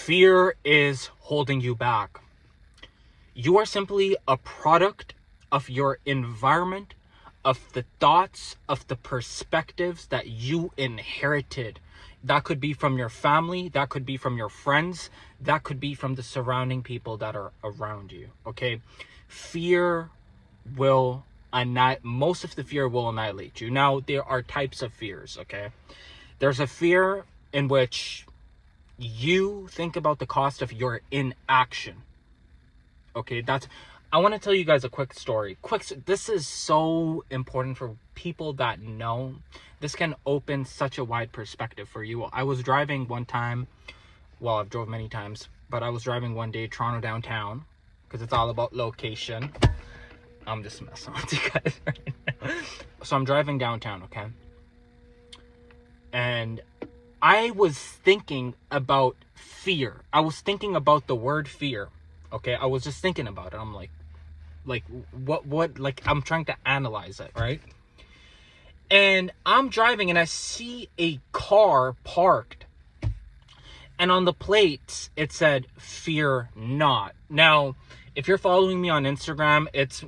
Fear is holding you back. You are simply a product of your environment, of the thoughts, of the perspectives that you inherited. That could be from your family, that could be from your friends, that could be from the surrounding people that are around you, okay? Fear will most of the fear will annihilate you. Now, there are types of fears, okay? There's a fear in which you think about the cost of your inaction. Okay, I want to tell you guys a quick story. This is so important for people that know. This can open such a wide perspective for you. I was driving one time, well, I've drove many times, but I was driving one day Toronto downtown, because it's all about location. I'm just messing with you guys right now. So I'm driving downtown, okay? And I was thinking about fear. I was thinking about the word fear. Okay, I was just thinking about it. I'm like what, like, I'm trying to analyze it, right? And I'm driving and I see a car parked. And on the plates, it said, "Fear not." Now, if you're following me on Instagram,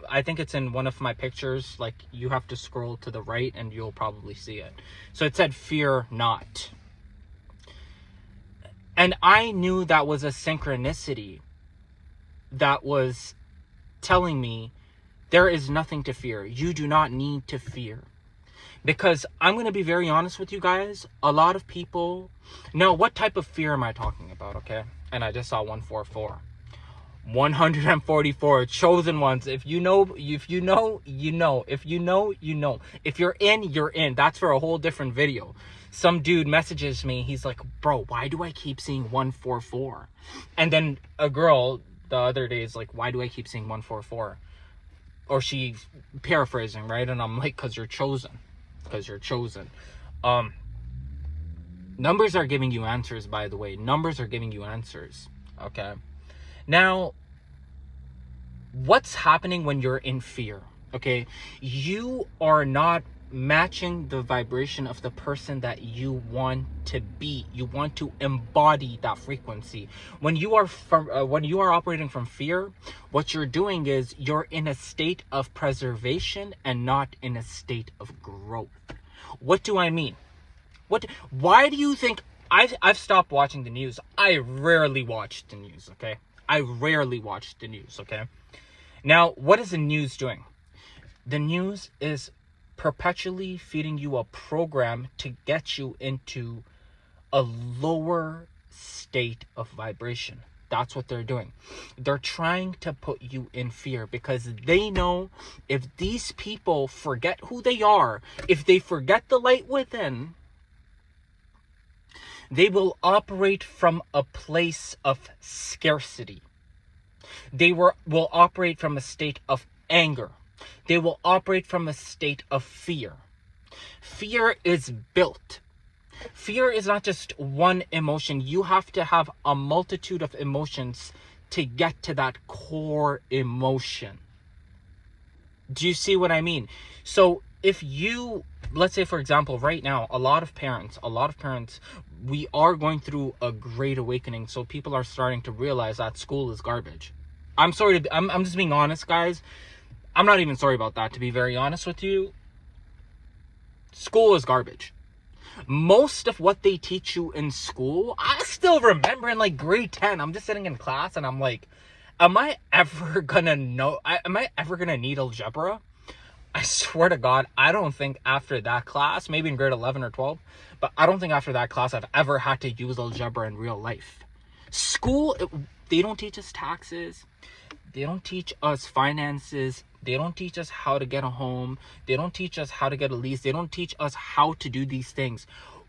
I think it's in one of my pictures. Like, you have to scroll to the right and you'll probably see it. So it said, "Fear not." And I knew that was a synchronicity that was telling me there is nothing to fear. You do not need to fear. Because I'm going to be very honest with you guys. A lot of people... Now, what type of fear am I talking about, okay? And I just saw 144. 144 chosen ones. If you know, you know. If you know, you know. If you're in, you're in. That's for a whole different video. Some dude messages me. He's like, "Bro, why do I keep seeing 144? And then a girl the other day is like, "Why do I keep seeing 144? Or she's paraphrasing, right? And I'm like, "Because you're chosen. Because you're chosen." Numbers are giving you answers, by the way. Numbers are giving you answers. Okay. Now, what's happening when you're in fear? Okay. You are not matching the vibration of the person that you want to be. You want to embody that frequency. When you are operating from fear, what you're doing is you're in a state of preservation and not in a state of growth. What do I mean? Why do you think I've stopped watching the news? I rarely watch the news, okay? I rarely watch the news, okay? Now, what is the news doing? The news is perpetually feeding you a program to get you into a lower state of vibration. That's what they're doing. They're trying to put you in fear because they know if these people forget who they are, if they forget the light within, they will operate from a place of scarcity. They will operate from a state of anger. They will operate from a state of fear. Fear is built. Fear is not just one emotion. You have to have a multitude of emotions to get to that core emotion. Do you see what I mean? So if you, let's say, for example, right now, a lot of parents, we are going through a great awakening. So people are starting to realize that school is garbage. I'm just being honest, guys. I'm not even sorry about that, to be very honest with you. School is garbage. Most of what they teach you in school, I still remember in like grade 10, I'm just sitting in class and I'm like, am I ever gonna need algebra? I swear to God, I don't think after that class, maybe in grade 11 or 12, but I don't think after that class I've ever had to use algebra in real life. School, they don't teach us taxes. They don't teach us finances. They don't teach us how to get a home. They don't teach us how to get a lease. They don't teach us how to do these things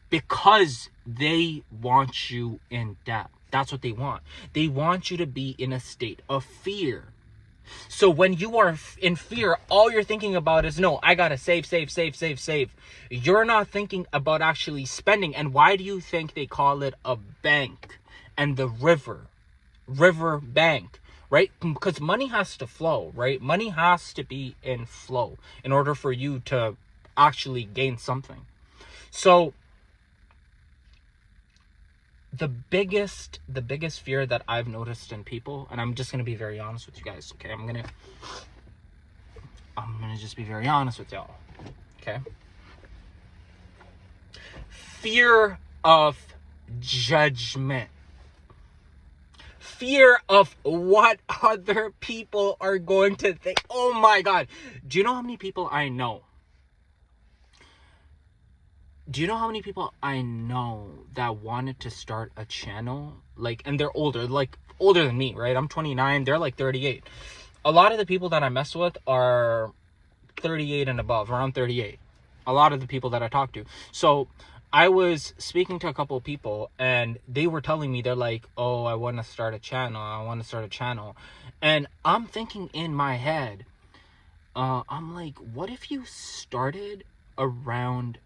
because they want you in debt. That's what they want. They want you to be in a state of fear. So when you are in fear, all you're thinking about is, no, I gotta save. You're not thinking about actually spending. And why do you think they call it a bank and the river bank? Right? Because money has to flow, right? Money has to be in flow in order for you to actually gain something. So the biggest fear that I've noticed in people, and I'm just gonna be very honest with you guys, okay? I'm gonna just be very honest with y'all, okay? Fear of judgment. Fear of what other people are going to think. Oh my God. Do you know how many people I know? Do you know how many people I know that wanted to start a channel? Like, and they're older, like older than me, right? I'm 29, they're like 38. A lot of the people that I mess with are 38 and above, around 38. A lot of the people that I talk to. So I was speaking to a couple of people and they were telling me, they're like, oh, I want to start a channel. And I'm thinking in my head, I'm like, what if you started around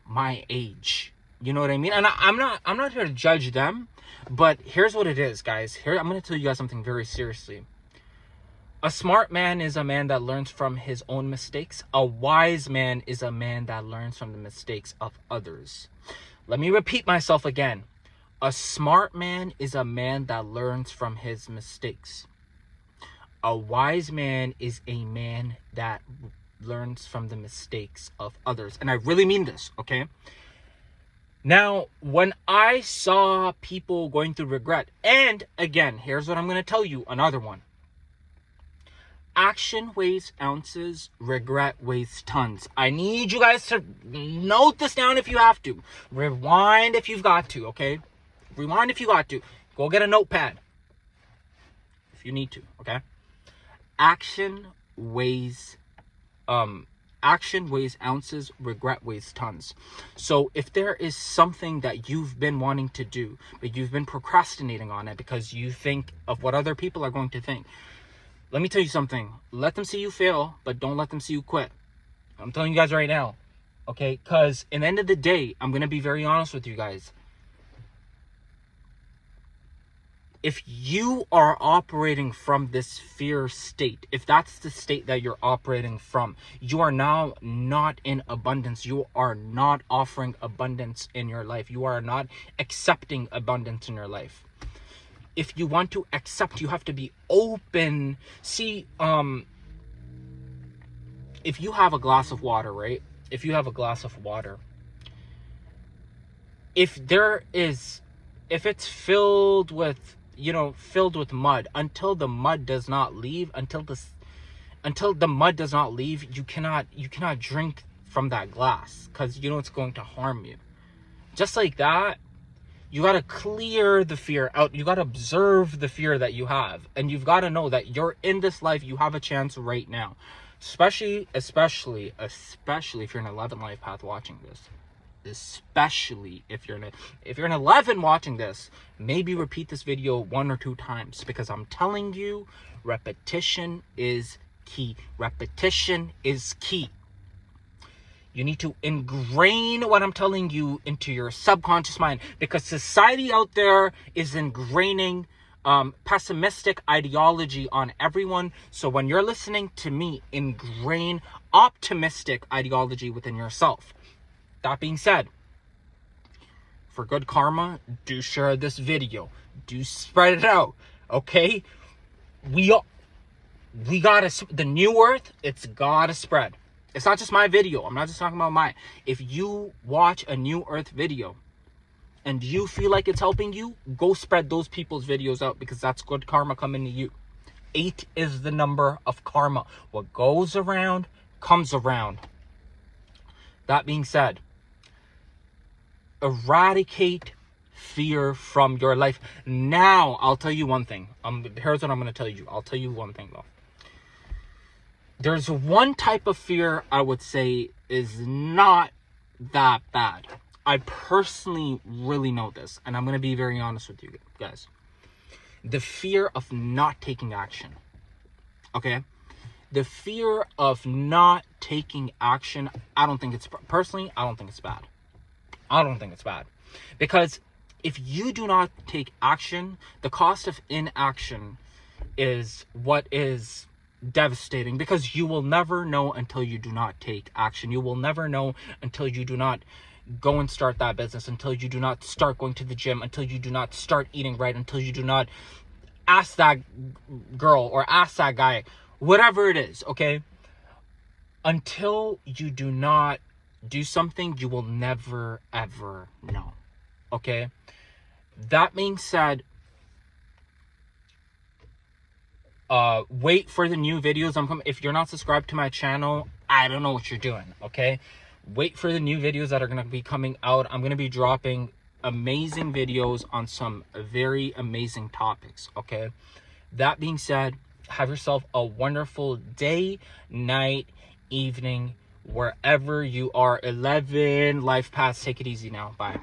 my age? You know what I mean? And I'm not here to judge them, but here's what it is, guys. Here, I'm going to tell you guys something very seriously. A smart man is a man that learns from his own mistakes. A wise man is a man that learns from the mistakes of others. Let me repeat myself again. A smart man is a man that learns from his mistakes. A wise man is a man that learns from the mistakes of others. And I really mean this, okay? Now, when I saw people going through regret, and again, here's what I'm going to tell you, another one. Action weighs ounces, regret weighs tons. I need you guys to note this down if you have to. Rewind if you've got to, okay? Rewind if you got to. Go get a notepad if you need to, okay? Action weighs ounces, regret weighs tons. So if there is something that you've been wanting to do, but you've been procrastinating on it because you think of what other people are going to think, let me tell you something. Let them see you fail, but don't let them see you quit. I'm telling you guys right now, okay? Because in the end of the day, I'm going to be very honest with you guys. If you are operating from this fear state, if that's the state that you're operating from, you are now not in abundance. You are not offering abundance in your life. You are not accepting abundance in your life. If you want to accept, you have to be open. See, if you have a glass of water, right? If you have a glass of water, if it's filled with, filled with mud, until the mud does not leave, you cannot drink from that glass, because it's going to harm you. Just like that, you got to clear the fear out. You got to observe the fear that you have. And you've got to know that you're in this life. You have a chance right now. Especially if you're an 11 life path watching this. Especially if you're an 11 watching this, maybe repeat this video 1 or 2 times. Because I'm telling you, repetition is key. Repetition is key. You need to ingrain what I'm telling you into your subconscious mind, because society out there is ingraining pessimistic ideology on everyone. So when you're listening to me, ingrain optimistic ideology within yourself. That being said, for good karma, do share this video. Do spread it out, okay? The new earth, it's gotta spread. It's not just my video. I'm not just talking about mine. If you watch a New Earth video and you feel like it's helping you, go spread those people's videos out, because that's good karma coming to you. 8 is the number of karma. What goes around comes around. That being said, eradicate fear from your life. Now, I'll tell you one thing. Here's what I'm going to tell you. I'll tell you one thing, though. There's one type of fear I would say is not that bad. I personally really know this, and I'm going to be very honest with you guys. The fear of not taking action. Okay? The fear of not taking action, I don't think it's bad. I don't think it's bad. Because if you do not take action, the cost of inaction is what is devastating, because you will never know until you do not take action. You will never know until you do not go and start that business, until you do not start going to the gym, until you do not start eating right, until you do not ask that girl or ask that guy, whatever it is, okay? Until you do not do something, you will never, ever know, okay? That being said, wait for the new videos. If you're not subscribed to my channel, I don't know what you're doing, okay? Wait for the new videos that are going to be coming out. I'm going to be dropping amazing videos on some very amazing topics, okay? That being said, have yourself a wonderful day, night, evening, wherever you are. 11 life paths. Take it easy now. Bye.